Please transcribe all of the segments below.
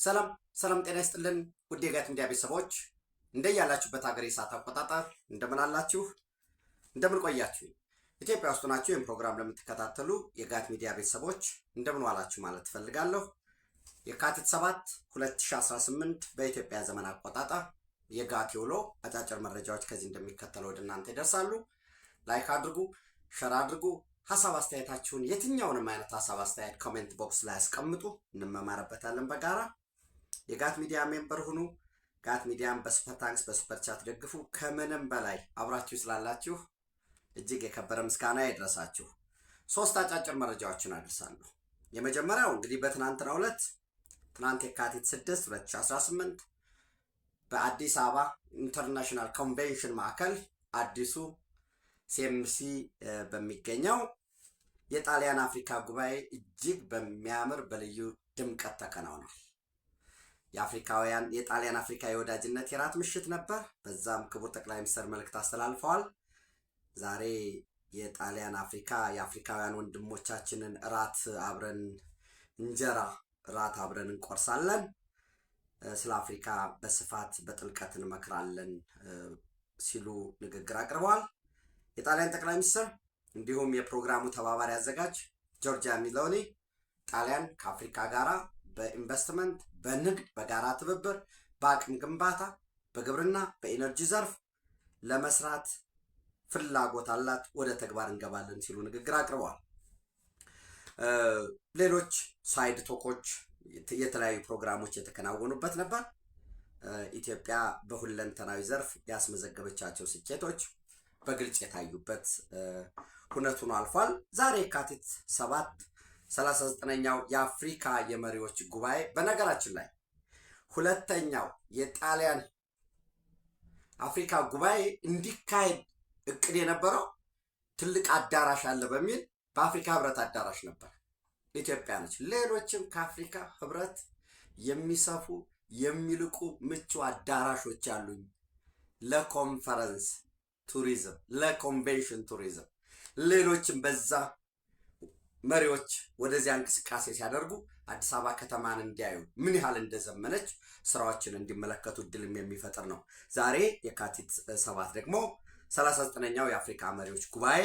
ሰላም ጤና ይስጥልን ውድ የጋት ሚዲያ ቤተሰቦች እንደያላችሁበት ሀገር የሰዓት አቆጣጠር እንደምን አላችሁ እንደምን ቆያችሁ ኢትዮጵያ ውስጥ ናችሁ ይህን ፕሮግራም ለምትከታተሉ የጋት ሚዲያ ቤተሰቦች እንደምን ዋላችሁ ማለት ፈልጋለሁ። የካቲት 7 2018 በኢትዮጵያ ዘመን አቆጣጠር የጋት ውሎ አጫጭር መረጃዎች ከዚህ እንደሚከተለው ወደ እናንተ ይደርሳሉ። ላይክ አድርጉ፣ ሼር አድርጉ፣ ሐሳብ አስተያየታችሁን የትኛውንም አይነት ሐሳብ አስተያየት ኮሜንት ቦክስ ላይ አስቀምጡ፣ እንመማርበታለን በጋራ። የጋት ሚዲያ ሜምበር ሁኑ። ጋት ሚዲያን በሱፐር ታንክስ በሱፐር ቻት ደግፉ። ከምንም በላይ አብራችሁ ስላላችሁ እጅግ የከበረ ምስጋና ይድረሳችሁ። ሶስት አጫጭር መረጃዎችን አድርሳለሁ። የመጀመሪያው እንግዲህ በትናንትናው ዕለት ትናንት የካቲት 6 2018 በአዲስ አበባ ኢንተርናሽናል ኮንቬንሽን ማዕከል አዲሱ ሲኤምሲ በሚገኘው የጣሊያን አፍሪካ ጉባኤ እጅግ በሚያምር በልዩ ድምቀት ተከናውኗል። የጣሊያን አፍሪካ የወዳጅነት የራት ምሽት ነበር። በዛም ክቡር ጠቅላይ ሚኒስትር መልእክት አስተላልፈዋል። ዛሬ የጣሊያን አፍሪካ የአፍሪካውያን ወንድሞቻችንን ራት አብረን እንጀራ ራት አብረን እንቆርሳለን፣ ስለ አፍሪካ በስፋት በጥልቀት እንመክራለን ሲሉ ንግግር አቅርበዋል። የጣሊያን ጠቅላይ ሚኒስትር እንዲሁም የፕሮግራሙ ተባባሪ አዘጋጅ ጆርጂያ ሜሎኒ ጣሊያን ከአፍሪካ ጋራ በኢንቨስትመንት፣ በንግድ፣ በጋራ ትብብር፣ በአቅም ግንባታ፣ በግብርና፣ በኢነርጂ ዘርፍ ለመስራት ፍላጎት አላት፣ ወደ ተግባር እንገባለን ሲሉ ንግግር አቅርበዋል። ሌሎች ሳይድ ቶኮች የተለያዩ ፕሮግራሞች የተከናወኑበት ነበር። ኢትዮጵያ በሁለንተናዊ ዘርፍ ያስመዘገበቻቸው ስኬቶች በግልጽ የታዩበት ሁነቱን አልፏል። ዛሬ የካቲት 7 39ኛው የአፍሪካ የመሪዎች ጉባኤ፣ በነገራችን ላይ ሁለተኛው የጣሊያን አፍሪካ ጉባኤ እንዲካሄድ እቅድ የነበረው ትልቅ አዳራሽ አለ በሚል በአፍሪካ ህብረት አዳራሽ ነበር። ኢትዮጵያ ነች። ሌሎችም ከአፍሪካ ህብረት የሚሰፉ የሚልቁ ምቹ አዳራሾች አሉኝ ለኮንፈረንስ ቱሪዝም፣ ለኮንቬንሽን ቱሪዝም። ሌሎችም በዛ መሪዎች ወደዚያ እንቅስቃሴ ሲያደርጉ አዲስ አበባ ከተማን እንዲያዩ ምን ያህል እንደዘመነች ስራዎችን እንዲመለከቱ እድልም የሚፈጥር ነው። ዛሬ የካቲት 7 ደግሞ 39ኛው የአፍሪካ መሪዎች ጉባኤ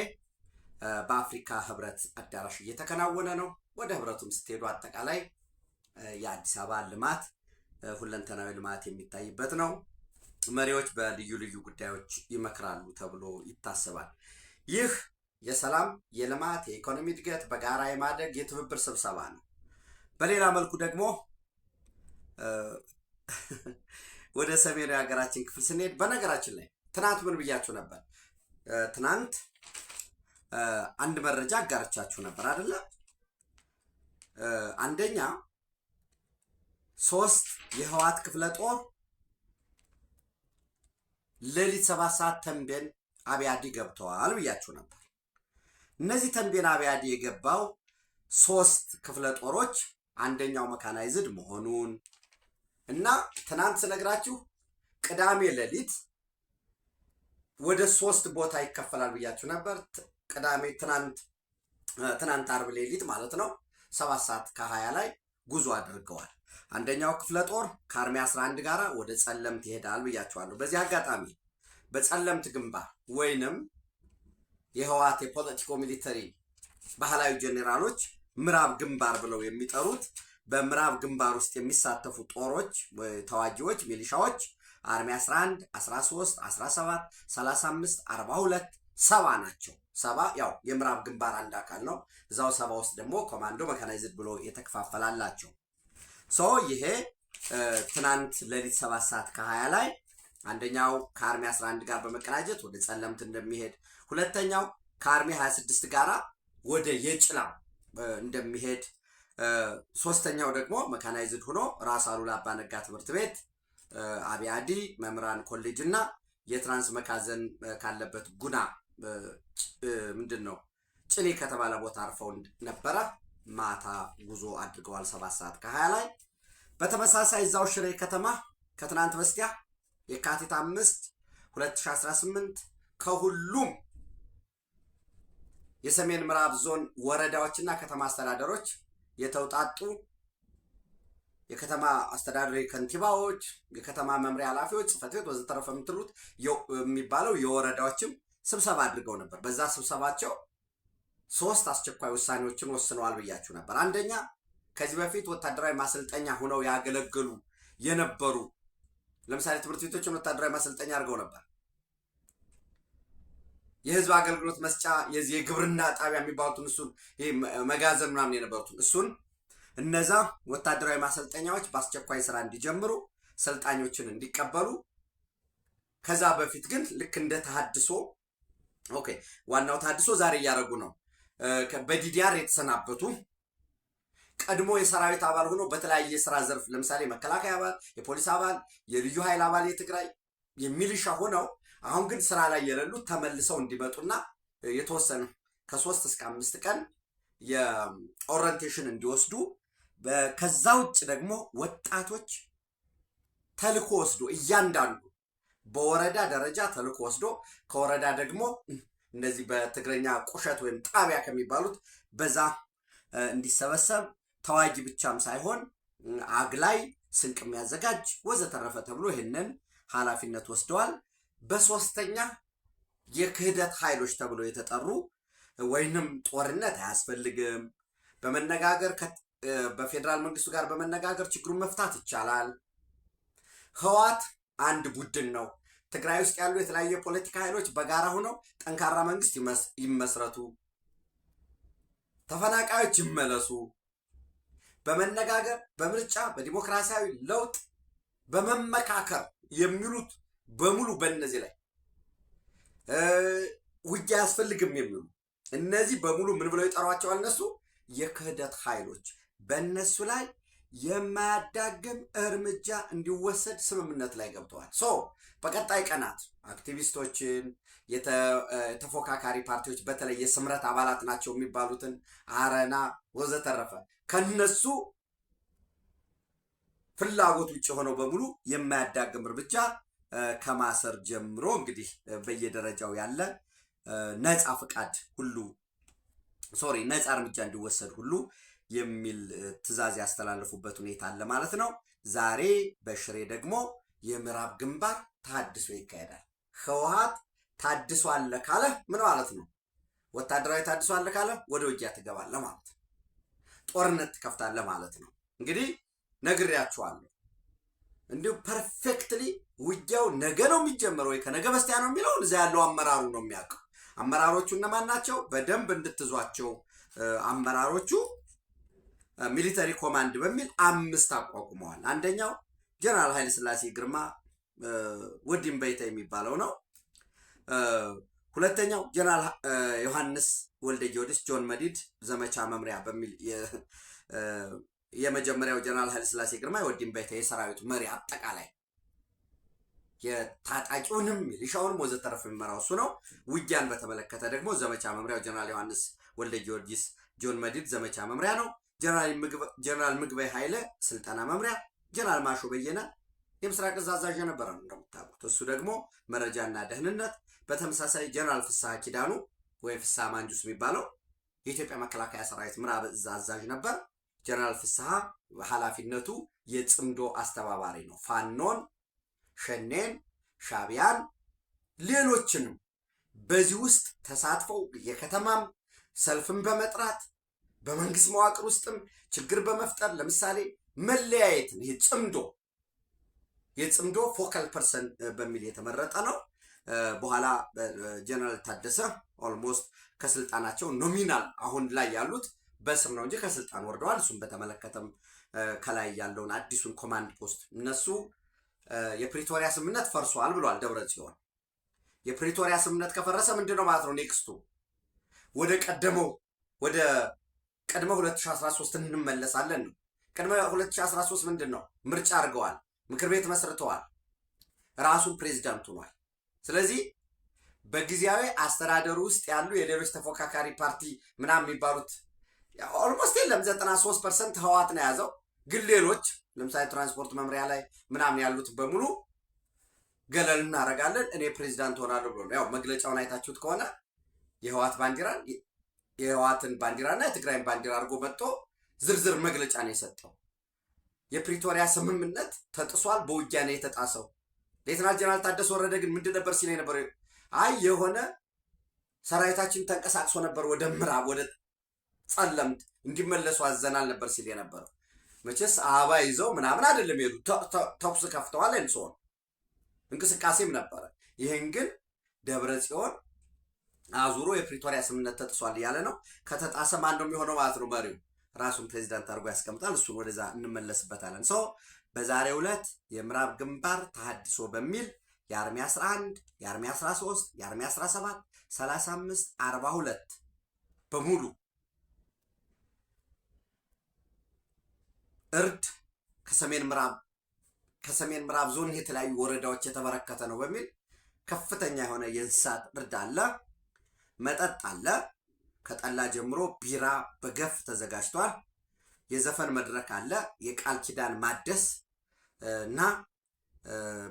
በአፍሪካ ህብረት አዳራሽ እየተከናወነ ነው። ወደ ህብረቱም ስትሄዱ አጠቃላይ የአዲስ አበባ ልማት ሁለንተናዊ ልማት የሚታይበት ነው። መሪዎች በልዩ ልዩ ጉዳዮች ይመክራሉ ተብሎ ይታሰባል። ይህ የሰላም፣ የልማት፣ የኢኮኖሚ እድገት በጋራ የማደግ የትብብር ስብሰባ ነው። በሌላ መልኩ ደግሞ ወደ ሰሜኑ የሀገራችን ክፍል ስንሄድ፣ በነገራችን ላይ ትናንት ምን ብያችሁ ነበር? ትናንት አንድ መረጃ አጋርቻችሁ ነበር አይደለ? አንደኛ 3 የህወሓት ክፍለ ጦር ሌሊት 7 ሰዓት ተንቤን አብያዲ ገብተዋል ብያችሁ ነበር። እነዚህ ተንቤን አብያዲ የገባው 3 ክፍለ ጦሮች አንደኛው መካናይዝድ መሆኑን እና ትናንት ስነግራችሁ ቅዳሜ ሌሊት ወደ 3 ቦታ ይከፈላል ብያችሁ ነበር። ቅዳሜ ትናንት አርብ ሌሊት ማለት ነው 7 ሰዓት ከ20 ላይ ጉዞ አድርገዋል። አንደኛው ክፍለ ጦር ከአርሚ 11 ጋራ ወደ ጸለምት ይሄዳል ብያችኋለሁ። በዚህ አጋጣሚ በጸለምት ግንባር ወይንም የህወሓት የፖለቲኮ ሚሊተሪ ባህላዊ ጄኔራሎች ምዕራብ ግንባር ብለው የሚጠሩት በምዕራብ ግንባር ውስጥ የሚሳተፉ ጦሮች፣ ተዋጊዎች፣ ሚሊሻዎች አርሚ 11፣ 13፣ 17፣ 35፣ 42 70 ናቸው። 70 ያው የምዕራብ ግንባር አንድ አካል ነው። እዛው 70 ውስጥ ደግሞ ኮማንዶ መካናይዝድ ብሎ የተከፋፈላላቸው። ይሄ ትናንት ሌሊት 7 ሰዓት ከ20 ላይ አንደኛው ከአርሚ 11 ጋር በመቀናጀት ወደ ጸለምት እንደሚሄድ፣ ሁለተኛው ከአርሚ 26 ጋራ ወደ የጭላ እንደሚሄድ፣ ሶስተኛው ደግሞ መካናይዝድ ሆኖ ራስ አሉላ አባነጋ ትምህርት ቤት፣ አብያዲ መምህራን ኮሌጅ እና የትራንስ መካዘን ካለበት ጉና ጭኔ ከተባለ ቦታ አርፈው ነበረ። ማታ ጉዞ አድርገዋል 7 ሰዓት ከ20 ላይ። በተመሳሳይ እዛው ሽሬ ከተማ ከትናንት በስቲያ የካቲት 5 2018 ከሁሉም የሰሜን ምዕራብ ዞን ወረዳዎችና ከተማ አስተዳደሮች የተውጣጡ የከተማ አስተዳደር ከንቲባዎች፣ የከተማ መምሪያ ኃላፊዎች፣ ጽሕፈት ቤት ወዘተረፈ የምትሉት የሚባለው የወረዳዎችም ስብሰባ አድርገው ነበር። በዛ ስብሰባቸው 3 አስቸኳይ ውሳኔዎችን ወስነዋል ብያችሁ ነበር። አንደኛ ከዚህ በፊት ወታደራዊ ማሰልጠኛ ሆነው ያገለገሉ የነበሩ ለምሳሌ ትምህርት ቤቶችን ወታደራዊ ማሰልጠኛ አድርገው ነበር። የህዝብ አገልግሎት መስጫ የዚህ የግብርና ጣቢያ የሚባሉትን እሱን ይሄ መጋዘን ምናምን የነበሩትን እሱን እነዛ ወታደራዊ ማሰልጠኛዎች በአስቸኳይ ስራ እንዲጀምሩ ሰልጣኞችን እንዲቀበሉ ከዛ በፊት ግን ልክ እንደ ተሐድሶ ኦኬ ዋናው ተሐድሶ ዛሬ እያደረጉ ነው። በዲዲአር የተሰናበቱ ቀድሞ የሰራዊት አባል ሆኖ በተለያየ የስራ ዘርፍ ለምሳሌ መከላከያ አባል፣ የፖሊስ አባል፣ የልዩ ኃይል አባል፣ የትግራይ የሚሊሻ ሆነው አሁን ግን ስራ ላይ የሌሉት ተመልሰው እንዲመጡና የተወሰነ ከ3 እስከ 5 ቀን የኦሪንቴሽን እንዲወስዱ ከዛ ውጭ ደግሞ ወጣቶች ተልኮ ወስዶ እያንዳንዱ በወረዳ ደረጃ ተልኮ ወስዶ ከወረዳ ደግሞ እንደዚህ በትግረኛ ቁሸት ወይም ጣቢያ ከሚባሉት በዛ እንዲሰበሰብ ተዋጊ ብቻም ሳይሆን አግላይ ስንቅ የሚያዘጋጅ ወዘተረፈ ተብሎ ይህንን ኃላፊነት ወስደዋል። በሶስተኛ የክህደት ኃይሎች ተብሎ የተጠሩ ወይንም ጦርነት አያስፈልግም፣ በመነጋገር በፌዴራል መንግስቱ ጋር በመነጋገር ችግሩን መፍታት ይቻላል። ህወሓት አንድ ቡድን ነው። ትግራይ ውስጥ ያሉ የተለያዩ የፖለቲካ ኃይሎች በጋራ ሆነው ጠንካራ መንግስት ይመስረቱ፣ ተፈናቃዮች ይመለሱ፣ በመነጋገር በምርጫ በዲሞክራሲያዊ ለውጥ በመመካከር የሚሉት በሙሉ በእነዚህ ላይ ውጊያ አያስፈልግም የሚሉ እነዚህ በሙሉ ምን ብለው ይጠሯቸዋል? እነሱ የክህደት ኃይሎች በእነሱ ላይ የማያዳግም እርምጃ እንዲወሰድ ስምምነት ላይ ገብተዋል። በቀጣይ ቀናት አክቲቪስቶችን የተፎካካሪ ፓርቲዎች በተለይ የስምረት አባላት ናቸው የሚባሉትን አረና ወዘተረፈ ከነሱ ፍላጎት ውጭ ሆነው በሙሉ የማያዳግም እርምጃ ከማሰር ጀምሮ እንግዲህ በየደረጃው ያለ ነፃ ፍቃድ ሁሉ ነፃ እርምጃ እንዲወሰድ ሁሉ የሚል ትዕዛዝ ያስተላለፉበት ሁኔታ አለ ማለት ነው። ዛሬ በሽሬ ደግሞ የምዕራብ ግንባር ተሐድሶ ይካሄዳል። ህወሓት ታድሶ አለ ካለ ምን ማለት ነው? ወታደራዊ ታድሶ አለ ካለ ወደ ውጊያ ትገባለህ ማለት ነው። ጦርነት ትከፍታለህ ማለት ነው። እንግዲህ ነግሬያችኋለሁ። እንዲሁ ፐርፌክትሊ ውጊያው ነገ ነው የሚጀምረው ወይ ከነገ በስቲያ ነው የሚለውን እዛ ያለው አመራሩ ነው የሚያውቀው። አመራሮቹ እነማን ናቸው? በደንብ እንድትዟቸው አመራሮቹ ሚሊተሪ ኮማንድ በሚል 5 አቋቁመዋል። አንደኛው ጀነራል ኃይለ ሥላሴ ግርማ ወዲም በይታ የሚባለው ነው። ሁለተኛው ጀነራል ዮሐንስ ወልደ ጊዮርጊስ ጆን መዲድ ዘመቻ መምሪያ በሚል የመጀመሪያው ጀነራል ኃይለ ሥላሴ ግርማ ወዲም በይታ የሰራዊቱ መሪ አጠቃላይ የታጣቂውንም ሚሊሻውንም ወዘተረፈ የሚመራው እሱ ነው። ውጊያን በተመለከተ ደግሞ ዘመቻ መምሪያው ጀነራል ዮሐንስ ወልደ ጊዮርጊስ ጆን መዲድ ዘመቻ መምሪያ ነው። ጀነራል ምግበይ ኃይለ ስልጠና መምሪያ፣ ጀነራል ማሾ በየነ የምስራቅ እዝ አዛዥ የነበረ ነው እንደምታውቁት። እሱ ደግሞ መረጃና ደህንነት። በተመሳሳይ ጀነራል ፍስሐ ኪዳኑ ወይ ፍስሐ ማንጁስ የሚባለው የኢትዮጵያ መከላከያ ሰራዊት ምዕራብ እዝ አዛዥ ነበር። ጀነራል ፍስሐ ኃላፊነቱ የጽምዶ አስተባባሪ ነው። ፋኖን፣ ሸኔን፣ ሻቢያን ሌሎችንም በዚህ ውስጥ ተሳትፈው የከተማም ሰልፍን በመጥራት በመንግስት መዋቅር ውስጥም ችግር በመፍጠር ለምሳሌ መለያየትን ይሄ የጽምዶ ፎካል ፐርሰን በሚል የተመረጠ ነው። በኋላ ጀነራል ታደሰ ኦልሞስት ከስልጣናቸው ኖሚናል አሁን ላይ ያሉት በስም ነው እንጂ ከስልጣን ወርደዋል። እሱም በተመለከተም ከላይ ያለውን አዲሱን ኮማንድ ፖስት እነሱ የፕሪቶሪያ ስምምነት ፈርሷል ብሏል ደብረ ጽዮን። የፕሪቶሪያ ስምምነት ከፈረሰ ምንድነው ማለት ነው? ኔክስቱ ወደ ቀድመ 2013 እንመለሳለን ነው። ቀድመ 2013 ምንድነው? ምርጫ አድርገዋል፣ ምክር ቤት መስርተዋል፣ ራሱን ፕሬዚዳንት ሆኗል። ስለዚህ በጊዜያዊ አስተዳደሩ ውስጥ ያሉ የሌሎች ተፎካካሪ ፓርቲ ምናምን የሚባሉት ኦልሞስት የለም 93% ህወሓት ነው የያዘው። ግን ሌሎች ለምሳሌ ትራንስፖርት መምሪያ ላይ ምናምን ያሉት በሙሉ ገለል እናደርጋለን እኔ ፕሬዚዳንት ሆናለሁ ብሎ ነው። ያው መግለጫውን አይታችሁት ከሆነ የህወሓትን ባንዲራና የትግራይን ባንዲራ አድርጎ መጥቶ ዝርዝር መግለጫ ነው የሰጠው። የፕሪቶሪያ ስምምነት ተጥሷል፣ በውጊያ ነው የተጣሰው። ሌተናል ጀነራል ታደሰ ወረደ ግን ምንድን ነበር ሲል ነበር? አይ የሆነ ሰራዊታችን ተንቀሳቅሶ ነበር ወደ ምዕራብ ወደ ጸለምት እንዲመለሱ አዘናል ነበር ሲል የነበረው። መቼስ አበባ ይዘው ምናምን አይደለም ሄዱ፣ ተኩስ ከፍተዋል። እንሶን እንቅስቃሴም ነበረ። ይህን ግን ደብረ ጽዮን አዙሮ የፕሪቶሪያ ስምምነት ተጥሷል እያለ ነው። ከተጣሰ ማን ነው የሚሆነው ማለት ነው? መሪው ራሱን ፕሬዚዳንት አድርጎ ያስቀምጣል። እሱን ወደዛ እንመለስበታለን። በዛሬው ዕለት የምዕራብ ግንባር ተሃድሶ በሚል የአርሚ 11 የአርሚ 13 የአርሚ 17 35 42 በሙሉ እርድ ከሰሜን ምዕራብ ዞን የተለያዩ ወረዳዎች የተበረከተ ነው በሚል ከፍተኛ የሆነ የእንስሳት እርድ አለ። መጠጥ አለ። ከጠላ ጀምሮ ቢራ በገፍ ተዘጋጅቷል። የዘፈን መድረክ አለ። የቃል ኪዳን ማደስ እና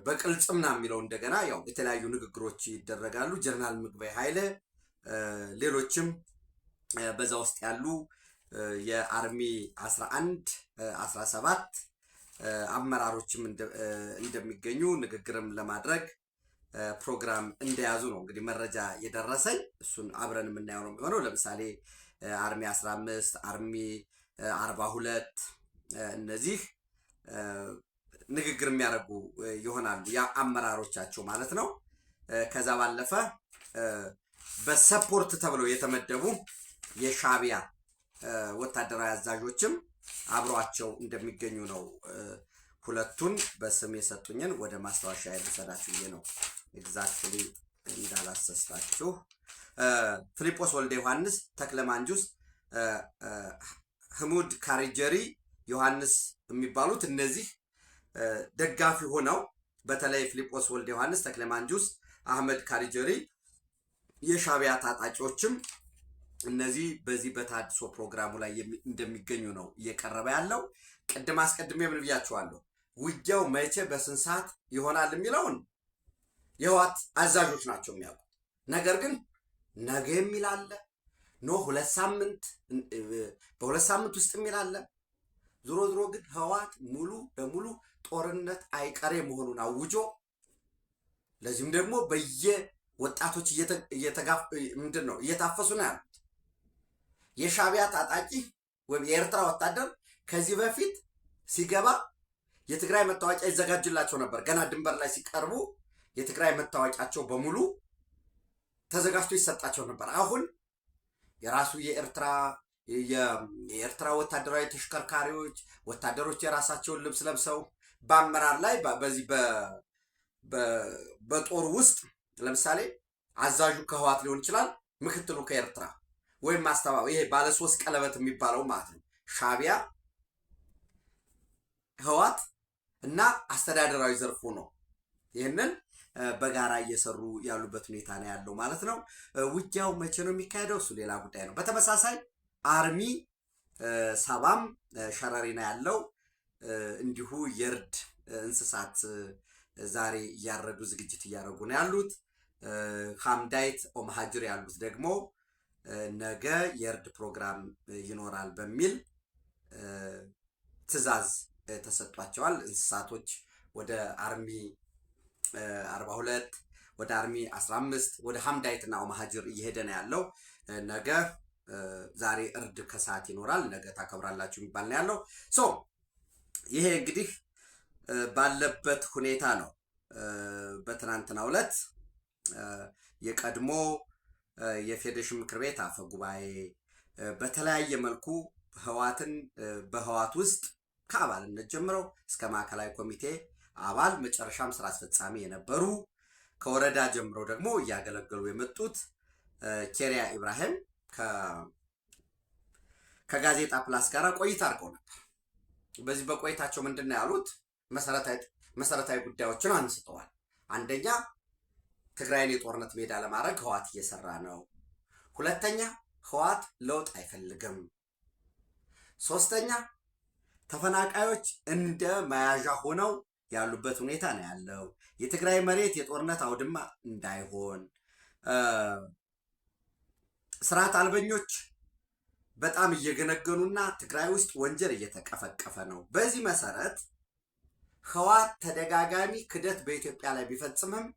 በቅልጽምና የሚለው እንደገና ያው የተለያዩ ንግግሮች ይደረጋሉ። ጀነራል ምግበይ ኃይለ ሌሎችም በዛ ውስጥ ያሉ የአርሚ 11 17 አመራሮችም እንደሚገኙ ንግግርም ለማድረግ ፕሮግራም እንደያዙ ነው እንግዲህ መረጃ የደረሰኝ። እሱን አብረን የምናየው ነው የሚሆነው። ለምሳሌ አርሚ 15 አርሚ 42 እነዚህ ንግግር የሚያደርጉ ይሆናሉ፣ ያ አመራሮቻቸው ማለት ነው። ከዛ ባለፈ በሰፖርት ተብለው የተመደቡ የሻዕቢያ ወታደራዊ አዛዦችም አብሯቸው እንደሚገኙ ነው። ሁለቱን በስም የሰጡኝን ወደ ማስታወሻ ያልሰዳችሁ ብዬ ነው ኤግዛክትሊ እንዳላሰስታችሁ። ፊልጶስ ወልደ ዮሐንስ፣ ተክለ ማንጁስ፣ ህሙድ ካሪጀሪ ዮሐንስ የሚባሉት እነዚህ ደጋፊ ሆነው በተለይ ፊልጶስ ወልደ ዮሐንስ፣ ተክለ ማንጁስ፣ አህመድ ካሪጀሪ የሻዕቢያ ታጣቂዎችም እነዚህ በዚህ በተሃድሶ ፕሮግራሙ ላይ እንደሚገኙ ነው እየቀረበ ያለው። ቅድም አስቀድሜ ምን ብያችኋለሁ? ውጊያው መቼ በስንት ሰዓት ይሆናል የሚለውን የህወሓት አዛዦች ናቸው የሚያውቁት። ነገር ግን ነገ የሚል አለ፣ ኖ 2 ሳምንት በ2 ሳምንት ውስጥ የሚል አለ። ዞሮ ዞሮ ግን ህወሓት ሙሉ በሙሉ ጦርነት አይቀሬ መሆኑን አውጆ ለዚህም ደግሞ በየወጣቶች እየታፈሱ ነው ያሉት። የሻዕቢያ ታጣቂ ወይም የኤርትራ ወታደር ከዚህ በፊት ሲገባ የትግራይ መታወቂያ ይዘጋጅላቸው ነበር። ገና ድንበር ላይ ሲቀርቡ የትግራይ መታወቂያቸው በሙሉ ተዘጋጅቶ ይሰጣቸው ነበር። አሁን የራሱ የኤርትራ ወታደራዊ ተሽከርካሪዎች ወታደሮች የራሳቸውን ልብስ ለብሰው በአመራር ላይ በዚህ በጦር ውስጥ ለምሳሌ አዛዡ ከህወሓት ሊሆን ይችላል፣ ምክትሉ ከኤርትራ ወይም ማስተባበያ ይሄ ባለ 3 ቀለበት የሚባለው ማለት ነው። ሻዕቢያ ህወሓት እና አስተዳደራዊ ዘርፉ ነው። ይህንን በጋራ እየሰሩ ያሉበት ሁኔታ ነው ያለው ማለት ነው። ውጊያው መቼ ነው የሚካሄደው? እሱ ሌላ ጉዳይ ነው። በተመሳሳይ አርሚ 70 ሸረሪና ያለው እንዲሁ የእርድ እንስሳት ዛሬ እያረዱ ዝግጅት እያደረጉ ነው ያሉት። ሐምዳይት ኦመሃጅር ያሉት ደግሞ ነገ የእርድ ፕሮግራም ይኖራል በሚል ትዕዛዝ ተሰጥቷቸዋል። እንስሳቶች ወደ አርሚ 42 ወደ አርሚ 15 ወደ ሐምዳይት እና ኦመሃጅር እየሄደ ነው ያለው። ነገ ዛሬ እርድ ከሰዓት ይኖራል፣ ነገ ታከብራላችሁ የሚባል ነው ያለው። ይሄ እንግዲህ ባለበት ሁኔታ ነው። በትናንትናው ዕለት የቀድሞ የፌዴሬሽን ምክር ቤት አፈ ጉባኤ በተለያየ መልኩ ህወሓትን በህወሓት ውስጥ ከአባልነት ጀምረው እስከ ማዕከላዊ ኮሚቴ አባል መጨረሻም ስራ አስፈጻሚ የነበሩ ከወረዳ ጀምረው ደግሞ እያገለገሉ የመጡት ኬሪያ ኢብራሂም ከጋዜጣ ፕላስ ጋር ቆይታ አድርገው ነበር። በዚህ በቆይታቸው ምንድን ነው ያሉት? መሰረታዊ ጉዳዮችን አንስተዋል። አንደኛ ትግራይን የጦርነት ሜዳ ለማድረግ ህወሓት እየሰራ ነው። ሁለተኛ ህወሓት ለውጥ አይፈልግም። ሶስተኛ ተፈናቃዮች እንደ መያዣ ሆነው ያሉበት ሁኔታ ነው ያለው። የትግራይ መሬት የጦርነት አውድማ እንዳይሆን፣ ስርዓት አልበኞች በጣም እየገነገኑና ትግራይ ውስጥ ወንጀል እየተቀፈቀፈ ነው። በዚህ መሰረት ህወሓት ተደጋጋሚ ክደት በኢትዮጵያ ላይ ቢፈጽምም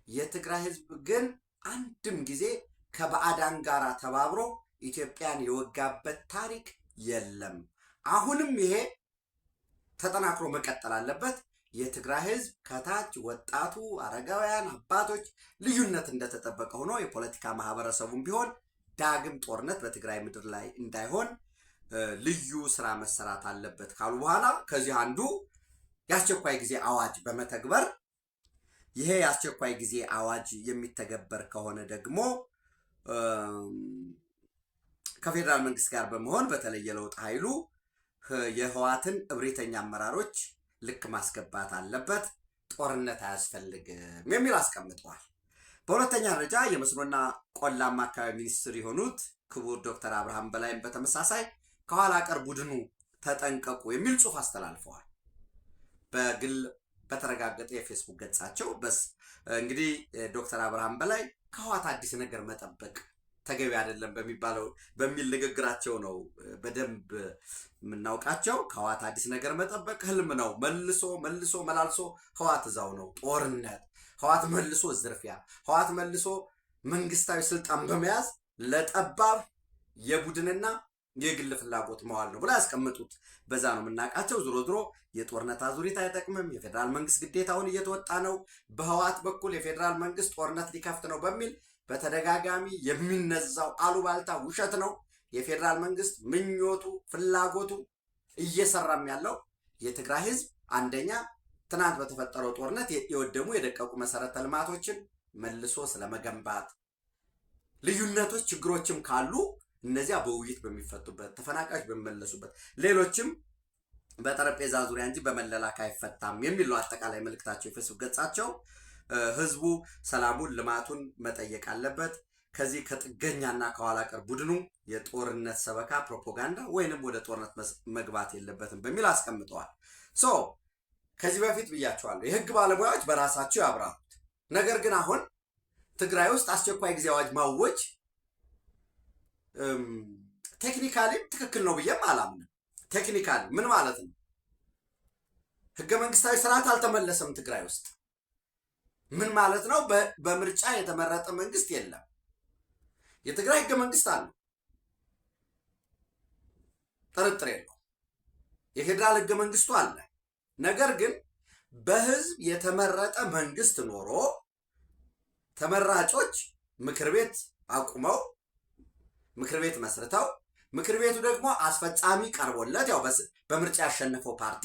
የትግራይ ህዝብ ግን አንድም ጊዜ ከባዕዳን ጋር ተባብሮ ኢትዮጵያን የወጋበት ታሪክ የለም። አሁንም ይሄ ተጠናክሮ መቀጠል አለበት። የትግራይ ህዝብ ከታች ወጣቱ፣ አረጋውያን፣ አባቶች ልዩነት እንደተጠበቀ ሆኖ የፖለቲካ ማህበረሰቡም ቢሆን ዳግም ጦርነት በትግራይ ምድር ላይ እንዳይሆን ልዩ ስራ መሰራት አለበት ካሉ በኋላ ከዚህ አንዱ የአስቸኳይ ጊዜ አዋጅ በመተግበር ይሄ የአስቸኳይ ጊዜ አዋጅ የሚተገበር ከሆነ ደግሞ ከፌዴራል መንግስት ጋር በመሆን በተለይ የለውጥ ኃይሉ የህወሓትን እብሪተኛ አመራሮች ልክ ማስገባት አለበት፣ ጦርነት አያስፈልግም የሚል አስቀምጠዋል። በሁለተኛ ደረጃ የመስኖና ቆላማ አካባቢ ሚኒስትር የሆኑት ክቡር ዶክተር አብርሃም በላይም በተመሳሳይ ከኋላ ቀር ቡድኑ ተጠንቀቁ የሚል ጽሑፍ አስተላልፈዋል። በግል በተረጋገጠ የፌስቡክ ገጻቸው እንግዲህ ዶክተር አብርሃም በላይ ከህወሓት አዲስ ነገር መጠበቅ ተገቢ አይደለም በሚል ንግግራቸው ነው በደንብ የምናውቃቸው። ከህወሓት አዲስ ነገር መጠበቅ ህልም ነው። መልሶ መላልሶ ህወሓት እዛው ነው። ጦርነት፣ ህወሓት መልሶ ዝርፊያ፣ ህወሓት መልሶ መንግስታዊ ስልጣን በመያዝ ለጠባብ የቡድንና የግል ፍላጎት መዋል ነው ብላ ያስቀምጡት። በዛ ነው የምናውቃቸው። ዞሮ ዞሮ የጦርነት አዙሪት አይጠቅምም። የፌዴራል መንግስት ግዴታውን እየተወጣ ነው። በህወሓት በኩል የፌዴራል መንግስት ጦርነት ሊከፍት ነው በሚል በተደጋጋሚ የሚነዛው አሉባልታ ውሸት ነው። የፌዴራል መንግስት ምኞቱ ፍላጎቱ እየሰራም ያለው የትግራይ ህዝብ አንደኛ ትናንት በተፈጠረው ጦርነት የወደሙ የደቀቁ መሰረተ ልማቶችን መልሶ ስለመገንባት፣ ልዩነቶች ችግሮችም ካሉ እነዚያ በውይይት በሚፈቱበት፣ ተፈናቃዮች በሚመለሱበት፣ ሌሎችም በጠረጴዛ ዙሪያ እንጂ በመለላክ አይፈታም የሚል ነው አጠቃላይ መልእክታቸው የፌስቡክ ገጻቸው። ህዝቡ ሰላሙን ልማቱን መጠየቅ አለበት። ከዚህ ከጥገኛና ከኋላ ቀር ቡድኑ የጦርነት ሰበካ ፕሮፓጋንዳ ወይንም ወደ ጦርነት መግባት የለበትም በሚል አስቀምጠዋል። ከዚህ በፊት ብያቸዋለሁ፣ የህግ ባለሙያዎች በራሳቸው ያብራሩት። ነገር ግን አሁን ትግራይ ውስጥ አስቸኳይ ጊዜ አዋጅ ማወጅ ቴክኒካሊም ትክክል ነው ብዬም አላምንም። ቴክኒካሊ ምን ማለት ነው? ህገ መንግስታዊ ስርዓት አልተመለሰም ትግራይ ውስጥ ምን ማለት ነው? በምርጫ የተመረጠ መንግስት የለም። የትግራይ ህገ መንግስት አለ፣ ጥርጥር የለው። የፌዴራል ህገ መንግስቱ አለ። ነገር ግን በህዝብ የተመረጠ መንግስት ኖሮ ተመራጮች ምክር ቤት አቁመው ምክር ቤት መስርተው ምክር ቤቱ ደግሞ አስፈጻሚ ቀርቦለት ያው በምርጫ ያሸነፈው ፓርቲ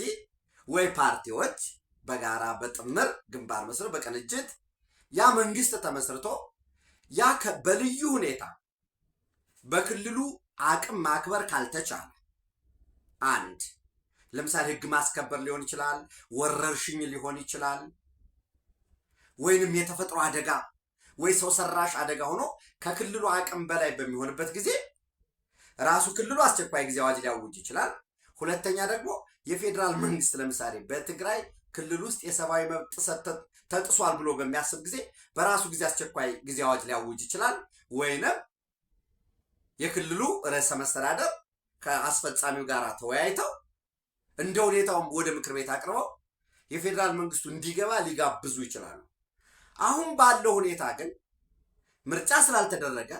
ወይ ፓርቲዎች በጋራ በጥምር ግንባር መስርተው በቅንጅት ያ መንግስት ተመስርቶ ያ በልዩ ሁኔታ በክልሉ አቅም ማክበር ካልተቻለ አንድ ለምሳሌ ህግ ማስከበር ሊሆን ይችላል፣ ወረርሽኝ ሊሆን ይችላል፣ ወይንም የተፈጥሮ አደጋ ወይ ሰው ሰራሽ አደጋ ሆኖ ከክልሉ አቅም በላይ በሚሆንበት ጊዜ ራሱ ክልሉ አስቸኳይ ጊዜ አዋጅ ሊያውጅ ይችላል። ሁለተኛ ደግሞ የፌዴራል መንግስት ለምሳሌ በትግራይ ክልል ውስጥ የሰብአዊ መብት ጥሰት ተጥሷል ብሎ በሚያስብ ጊዜ በራሱ ጊዜ አስቸኳይ ጊዜ አዋጅ ሊያውጅ ይችላል። ወይንም የክልሉ ርዕሰ መስተዳደር ከአስፈጻሚው ጋር ተወያይተው እንደ ሁኔታውም ወደ ምክር ቤት አቅርበው የፌዴራል መንግስቱ እንዲገባ ሊጋብዙ ይችላሉ። አሁን ባለው ሁኔታ ግን ምርጫ ስላልተደረገ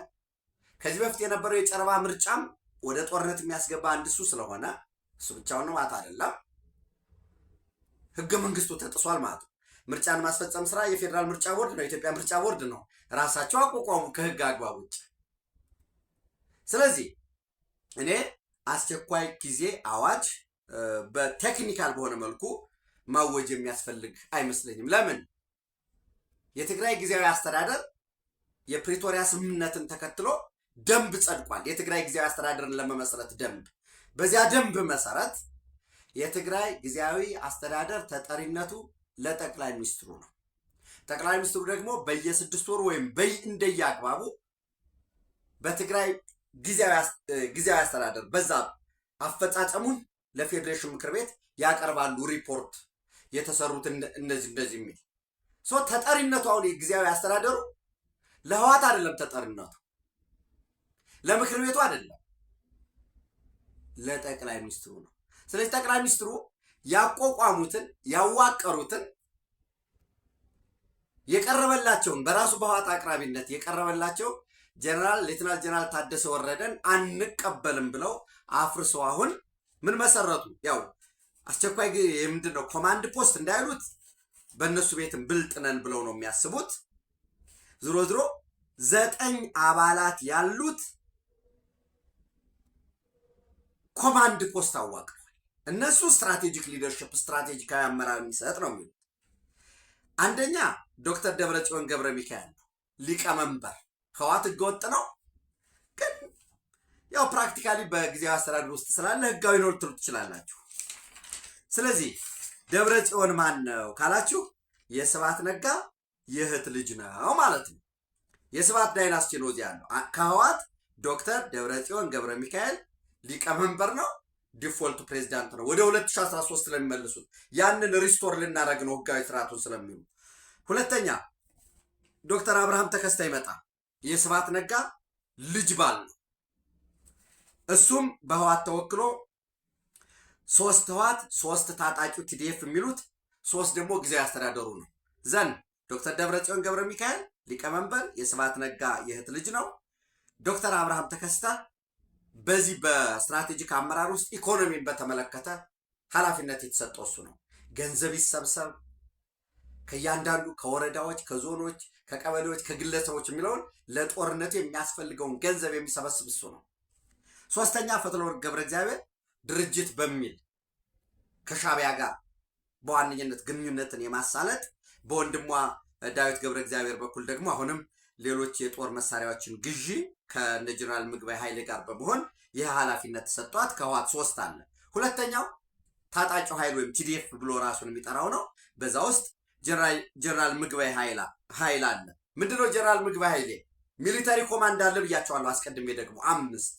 ከዚህ በፊት የነበረው የጨረባ ምርጫም ወደ ጦርነት የሚያስገባ አንድ እሱ ስለሆነ እሱ ብቻውን ነው ማለት አይደለም። ህገ መንግስቱ ተጥሷል ማለት ነው። ምርጫን ማስፈጸም ስራ የፌዴራል ምርጫ ቦርድ ነው፣ የኢትዮጵያ ምርጫ ቦርድ ነው ራሳቸው አቋቋሙ ከህግ አግባብ ውጭ። ስለዚህ እኔ አስቸኳይ ጊዜ አዋጅ በቴክኒካል በሆነ መልኩ ማወጅ የሚያስፈልግ አይመስለኝም። ለምን? የትግራይ ጊዜያዊ አስተዳደር የፕሪቶሪያ ስምምነትን ተከትሎ ደንብ ጸድቋል። የትግራይ ጊዜያዊ አስተዳደርን ለመመስረት ደንብ። በዚያ ደንብ መሰረት የትግራይ ጊዜያዊ አስተዳደር ተጠሪነቱ ለጠቅላይ ሚኒስትሩ ነው። ጠቅላይ ሚኒስትሩ ደግሞ በየ6 ወር ወይም እንደየ አግባቡ በትግራይ ጊዜያዊ አስተዳደር በዛ አፈጻጸሙን ለፌዴሬሽን ምክር ቤት ያቀርባሉ። ሪፖርት የተሰሩት እንደዚህ የሚል ተጠሪነቱ አሁን የጊዜያዊ አስተዳደሩ ለህወሓት አይደለም፣ ተጠሪነቱ ለምክር ቤቱ አይደለም። ለጠቅላይ ሚኒስትሩ ነው። ስለዚህ ጠቅላይ ሚኒስትሩ ያቋቋሙትን ያዋቀሩትን የቀረበላቸውን በራሱ በህወሓት አቅራቢነት የቀረበላቸው ሌተናል ጀነራል ታደሰ ወረደን አንቀበልም ብለው አፍርሰው አሁን ምን መሰረቱ? ያው አስቸኳይ ምንድን ነው ኮማንድ ፖስት እንዳይሉት በእነሱ ቤትም ብልጥ ነን ብለው ነው የሚያስቡት። ዝሮ ዝሮ 9 አባላት ያሉት ኮማንድ ፖስት አዋቅረዋል። እነሱ ስትራቴጂክ ሊደርሽፕ ስትራቴጂካዊ አመራር የሚሰጥ ነው የሚሉት። አንደኛ ዶክተር ደብረጽዮን ገብረ ሚካኤል ነው ሊቀመንበር። ህወሓት ህገወጥ ነው፣ ግን ያው ፕራክቲካሊ በጊዜያዊ አስተዳደር ውስጥ ስላለ ህጋዊ ነው ልትሉ ትችላላችሁ። ስለዚህ ደብረጽዮን ማን ነው ካላችሁ የስብሐት ነጋ የእህት ልጅ ነው ማለት ነው። የስብሐት ዳይናስቲ ነው እዚያ ያለው። ከህወሓት ዶክተር ደብረጽዮን ገብረ ሚካኤል ሊቀመንበር ነው፣ ዲፎልት ፕሬዚዳንት ነው። ወደ 2013 ስለሚመልሱት ያንን ሪስቶር ልናደርግ ነው ህጋዊ ስርዓቱን ስለሚሉ። ሁለተኛ ዶክተር አብርሃም ተከስተ ይመጣ የስብሐት ነጋ ልጅ ባል ነው። እሱም በህወሓት ተወክሎ 3 ህወሓት 3 ታጣቂው ቲዲኤፍ የሚሉት 3 ደግሞ ጊዜያዊ አስተዳደሩ ነው። ዘንድ ዶክተር ደብረጽዮን ገብረ ሚካኤል ሊቀመንበር የስብሐት ነጋ የእህት ልጅ ነው። ዶክተር አብርሃም ተከስተ በዚህ በስትራቴጂክ አመራር ውስጥ ኢኮኖሚን በተመለከተ ኃላፊነት የተሰጠው እሱ ነው። ገንዘብ ይሰብሰብ ከእያንዳንዱ ከወረዳዎች፣ ከዞኖች፣ ከቀበሌዎች፣ ከግለሰቦች የሚለውን ለጦርነቱ የሚያስፈልገውን ገንዘብ የሚሰበስብ እሱ ነው። ሶስተኛ ፈትለወርቅ ገብረ እግዚአብሔር ድርጅት በሚል ከሻዕቢያ ጋር በዋነኝነት ግንኙነትን የማሳለጥ በወንድሟ ዳዊት ገብረ እግዚአብሔር በኩል ደግሞ አሁንም ሌሎች የጦር መሳሪያዎችን ግዢ ከነ ጀነራል ምግባይ ኃይሌ ጋር በመሆን ይህ ኃላፊነት ተሰጥቷት ከህወሓት 3 አለ። ሁለተኛው ታጣቂው ኃይል ወይም ቲዲኤፍ ብሎ ራሱን የሚጠራው ነው። በዛ ውስጥ ጀነራል ምግባይ ኃይል አለ። ምንድነው ጀነራል ምግባይ ኃይሌ? ሚሊተሪ ኮማንድ አለ ብያቸዋለሁ አስቀድሜ። ደግሞ 5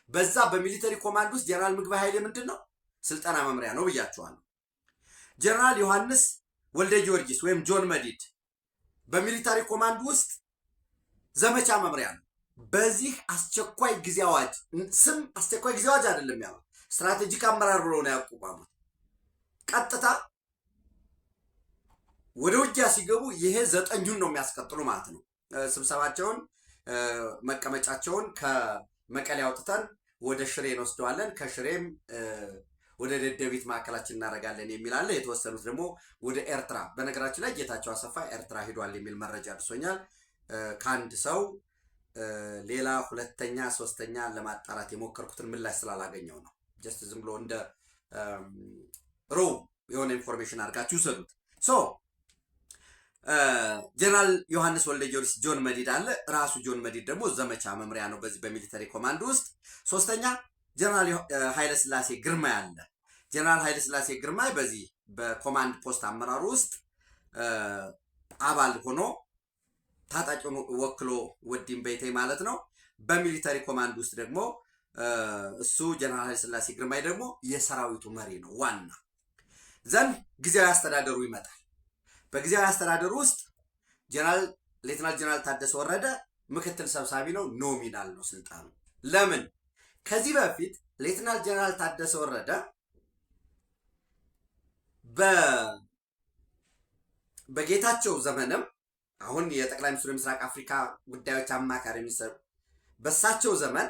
በዛ በሚሊተሪ ኮማንድ ውስጥ ጀነራል ምግባይ ኃይሌ ምንድነው ስልጠና መምሪያ ነው ብያቸዋለሁ። ጀነራል ዮሐንስ ወልደ ጊዮርጊስ ወይም ጆን መዲድ በሚሊተሪ ኮማንድ ውስጥ ዘመቻ መምሪያ ነው። በዚህ አስቸኳይ ጊዜ አዋጅ ስም አስቸኳይ ጊዜ አዋጅ አይደለም ያለው ስትራቴጂክ አመራር ብሎ ነው ያቋቋሙት። ቀጥታ ወደ ውጊያ ሲገቡ ይሄ 9ኙን ነው የሚያስቀጥሉ ማለት ነው። ስብሰባቸውን መቀመጫቸውን ከመቀሌ አውጥተን ወደ ሽሬ እንወስደዋለን፣ ከሽሬም ወደ ደደቢት ማዕከላችን እናደርጋለን የሚል አለ። የተወሰኑት ደግሞ ወደ ኤርትራ። በነገራችን ላይ ጌታቸው አሰፋ ኤርትራ ሄዷል የሚል መረጃ ደርሶኛል ከአንድ ሰው። ሌላ 2ኛ 3ኛ ለማጣራት የሞከርኩትን ምላሽ ስላላገኘው ነው። ጀስት ዝም ብሎ እንደ ሮው የሆነ ኢንፎርሜሽን አድርጋችሁ ሰዱት። ጀነራል ዮሐንስ ወልደ ጊዮርጊስ ጆን መዲድ አለ። ራሱ ጆን መዲድ ደግሞ ዘመቻ መምሪያ ነው በዚህ በሚሊተሪ ኮማንድ ውስጥ። 3ኛ ጀነራል ኃይለ ስላሴ ግርማይ አለ። ጀነራል ኃይለ ስላሴ ግርማይ በዚህ በኮማንድ ፖስት አመራሩ ውስጥ አባል ሆኖ ታጣቂውን ወክሎ ወዲም በይተይ ማለት ነው። በሚሊተሪ ኮማንድ ውስጥ ደግሞ እሱ ጀነራል ኃይለ ስላሴ ግርማይ ደግሞ የሰራዊቱ መሪ ነው ዋና። ዘንድ ጊዜያዊ አስተዳደሩ ይመጣል። በጊዜያዊ አስተዳደሩ ውስጥ ሌተናል ጀነራል ታደሰ ወረደ ምክትል ሰብሳቢ ነው። ኖሚናል ነው ስልጣኑ። ለምን? ከዚህ በፊት ሌተናል ጀነራል ታደሰ ወረደ በጌታቸው ዘመንም አሁን የጠቅላይ ሚኒስትሩ የምስራቅ አፍሪካ ጉዳዮች አማካሪ ሚኒስትር በሳቸው ዘመን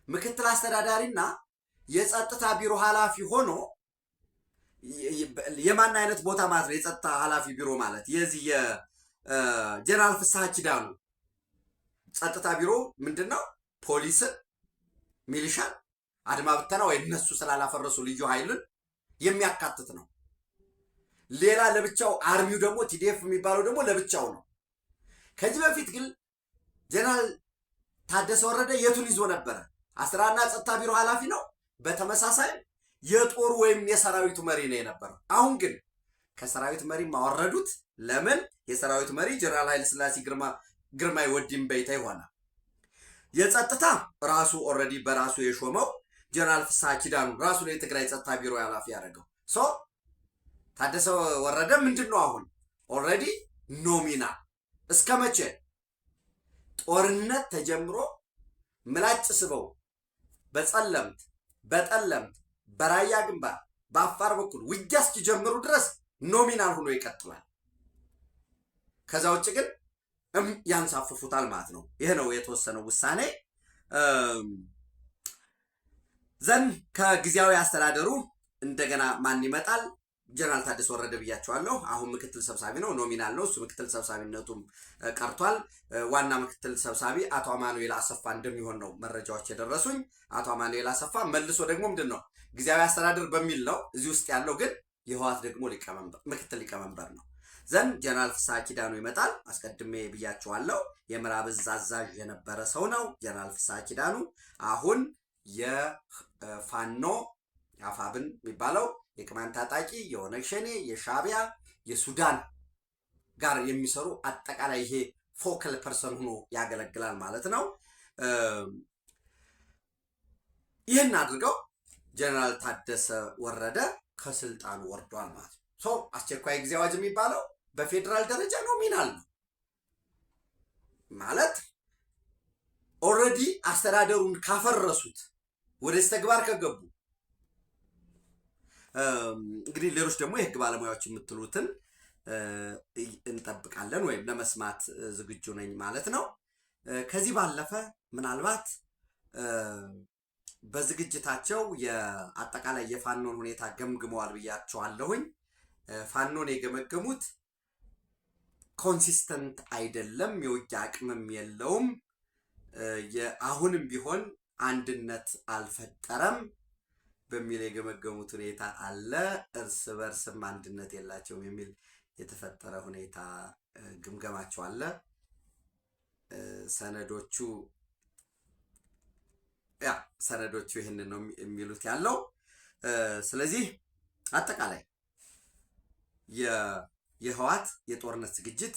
ምክትል አስተዳዳሪና የጸጥታ ቢሮ ኃላፊ ሆኖ የማን አይነት ቦታ ማለት ነው? የጸጥታ ኃላፊ ቢሮ ማለት የዚህ የጀነራል ፍስሐ ኪዳኑ ጸጥታ ቢሮ ምንድነው? ፖሊስን፣ ሚሊሻን፣ አድማ ብተና ወይ እነሱ ስላላፈረሱ ልዩ ኃይልን የሚያካትት ነው። ሌላ ለብቻው አርሚው ደግሞ ቲዲኤፍ የሚባለው ደግሞ ለብቻው ነው። ከዚህ በፊት ግን ጀነራል ታደሰ ወረደ የቱን ይዞ ነበረ? አስራና ጸጥታ ቢሮ ኃላፊ ነው። በተመሳሳይ የጦር ወይም የሰራዊቱ መሪ ነው የነበረው። አሁን ግን ከሰራዊት መሪ ማወረዱት። ለምን? የሰራዊት መሪ ጀነራል ኃይለ ስላሴ ግርማይ ወዲም በይታ ይሆናል። የጸጥታ ራሱ ኦልሬዲ በራሱ የሾመው ጀነራል ፍስሐ ኪዳኑ ራሱ ነው የትግራይ ጸጥታ ቢሮ ኃላፊ ያደረገው። ታደሰ ወረደ ምንድነው አሁን ኦልሬዲ ኖሚና። እስከ መቼ? ጦርነት ተጀምሮ ምላጭ ስበው በጸለምት በጠለምት፣ በራያ ግንባር፣ በአፋር በኩል ውጊያ እስኪጀምሩ ድረስ ኖሚናል ሆኖ ይቀጥላል። ከዛ ውጭ ግን ያንሳፍፉታል ማለት ነው። ይሄ ነው የተወሰነው ውሳኔ። ዘንድ ከጊዜያዊ አስተዳደሩ እንደገና ማን ይመጣል? ጀነራል ታደሰ ወረደ ብያቸዋለሁ። አሁን ምክትል ሰብሳቢ ነው፣ ኖሚናል ነው። እሱ ምክትል ሰብሳቢነቱም ቀርቷል። ዋና ምክትል ሰብሳቢ አቶ አማኑኤል አሰፋ እንደሚሆን ነው መረጃዎች የደረሱኝ። አቶ አማኑኤል አሰፋ መልሶ ደግሞ ምንድን ነው ጊዜያዊ አስተዳደር በሚል ነው እዚህ ውስጥ ያለው፣ ግን የህወሓት ደግሞ ምክትል ሊቀመንበር ነው። ዘንድ ጀነራል ፍስሐ ኪዳኑ ይመጣል። አስቀድሜ ብያቸዋለሁ። የምዕራብ እዝ አዛዥ የነበረ ሰው ነው ጀነራል ፍስሐ ኪዳኑ። አሁን የፋኖ አፋብን የሚባለው የቅማንት ታጣቂ፣ የኦነግ ሸኔ፣ የሻዕቢያ፣ የሱዳን ጋር የሚሰሩ አጠቃላይ ይሄ ፎከል ፐርሰን ሆኖ ያገለግላል ማለት ነው። ይህን አድርገው ጀነራል ታደሰ ወረደ ከስልጣኑ ወርዷል ማለት ነው። አስቸኳይ ጊዜ አዋጅ የሚባለው በፌዴራል ደረጃ ኖሚናል ነው ማለት ኦልሬዲ አስተዳደሩን ካፈረሱት ወደዚህ ተግባር ከገቡ እንግዲህ ሌሎች ደግሞ የህግ ባለሙያዎች የምትሉትን እንጠብቃለን ወይም ለመስማት ዝግጁ ነኝ ማለት ነው። ከዚህ ባለፈ ምናልባት በዝግጅታቸው የአጠቃላይ የፋኖን ሁኔታ ገምግመዋል ብያቸዋለሁኝ። ፋኖን የገመገሙት ኮንሲስተንት አይደለም፣ የውጊያ አቅምም የለውም፣ አሁንም ቢሆን አንድነት አልፈጠረም በሚል የገመገሙት ሁኔታ አለ። እርስ በርስም አንድነት የላቸውም የሚል የተፈጠረ ሁኔታ ግምገማቸው አለ። ሰነዶቹ ይህንን ነው የሚሉት ያለው። ስለዚህ አጠቃላይ የህወሓት የጦርነት ዝግጅት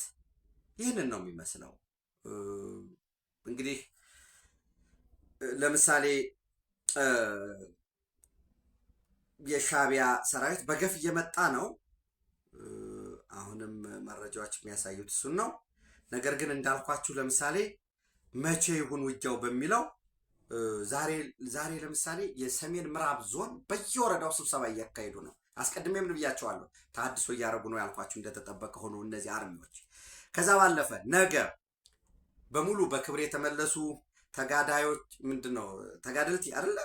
ይህንን ነው የሚመስለው። እንግዲህ ለምሳሌ የሻዕቢያ ሰራዊት በገፍ እየመጣ ነው። አሁንም መረጃዎች የሚያሳዩት እሱን ነው። ነገር ግን እንዳልኳችሁ ለምሳሌ መቼ ይሁን ውጊያው በሚለው ዛሬ ለምሳሌ የሰሜን ምዕራብ ዞን በየወረዳው ስብሰባ እያካሄዱ ነው። አስቀድሜም ብያቸዋለሁ። ተሐድሶ እያደረጉ ነው ያልኳችሁ እንደተጠበቀ ሆኖ እነዚህ አርሚዎች። ከዛ ባለፈ ነገ በሙሉ በክብር የተመለሱ ተጋዳዮች ምንድነው ተጋደልቲ አይደለ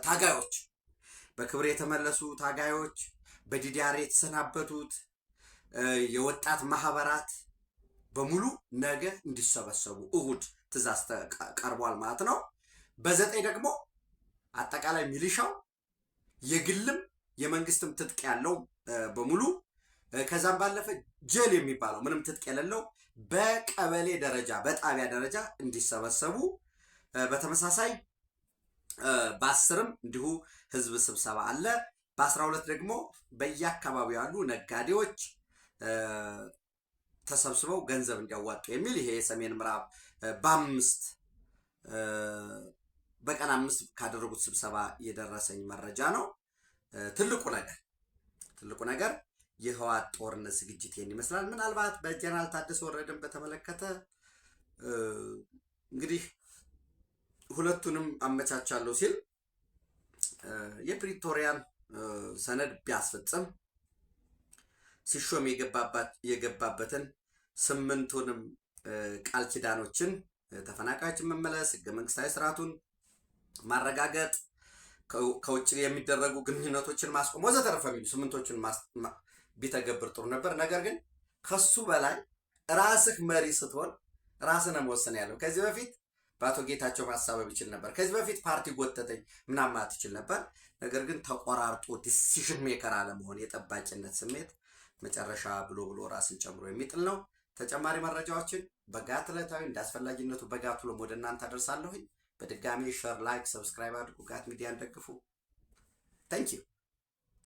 ታጋዮች፣ በክብር የተመለሱ ታጋዮች፣ በዲዲአር የተሰናበቱት የወጣት ማህበራት በሙሉ ነገ እንዲሰበሰቡ እሁድ ትእዛዝ ቀርቧል ማለት ነው። በዘጠኝ ደግሞ አጠቃላይ ሚሊሻው የግልም የመንግስትም ትጥቅ ያለው በሙሉ ከዛም ባለፈ ጀል የሚባለው ምንም ትጥቅ የሌለው በቀበሌ ደረጃ በጣቢያ ደረጃ እንዲሰበሰቡ፣ በተመሳሳይ በ10ም እንዲሁ ህዝብ ስብሰባ አለ። በ12 ደግሞ በየአካባቢው ያሉ ነጋዴዎች ተሰብስበው ገንዘብ እንዲያዋጡ የሚል ይሄ የሰሜን ምዕራብ በቀን 5 ካደረጉት ስብሰባ የደረሰኝ መረጃ ነው። ትልቁ ነገር የህወሓት ጦርነት ዝግጅት ይሄን ይመስላል። ምናልባት በጀነራል ታደሰ ወረደን በተመለከተ እንግዲህ ሁለቱንም አመቻቻለሁ ሲል የፕሪቶሪያን ሰነድ ቢያስፈጽም ሲሾም የገባበትን 8ቱንም ቃል ኪዳኖችን ተፈናቃዮችን መመለስ፣ ህገ መንግስታዊ ስርዓቱን ማረጋገጥ፣ ከውጭ የሚደረጉ ግንኙነቶችን ማስቆም ወዘተረፈ የሚሉ 8ቶችን ቢተገብር ጥሩ ነበር። ነገር ግን ከሱ በላይ ራስህ መሪ ስትሆን ራስህ ነው መወሰን ያለው። ከዚህ በፊት በአቶ ጌታቸው ማሳበብ ይችል ነበር። ከዚህ በፊት ፓርቲ ጎተተኝ ምናምን ማለት ይችል ነበር። ነገር ግን ተቆራርጦ ዲሲሽን ሜከር አለመሆን፣ የጠባቂነት ስሜት መጨረሻ ብሎ ራስን ጨምሮ የሚጥል ነው። ተጨማሪ መረጃዎችን በጋት ዕለታዊ እንዳስፈላጊነቱ በጋት ውሎም ወደ እናንተ አደርሳለሁኝ። በድጋሚ ሼር፣ ላይክ፣ ሰብስክራይብ አድርጉ። ጋት ሚዲያን ደግፉ። ታንኪዩ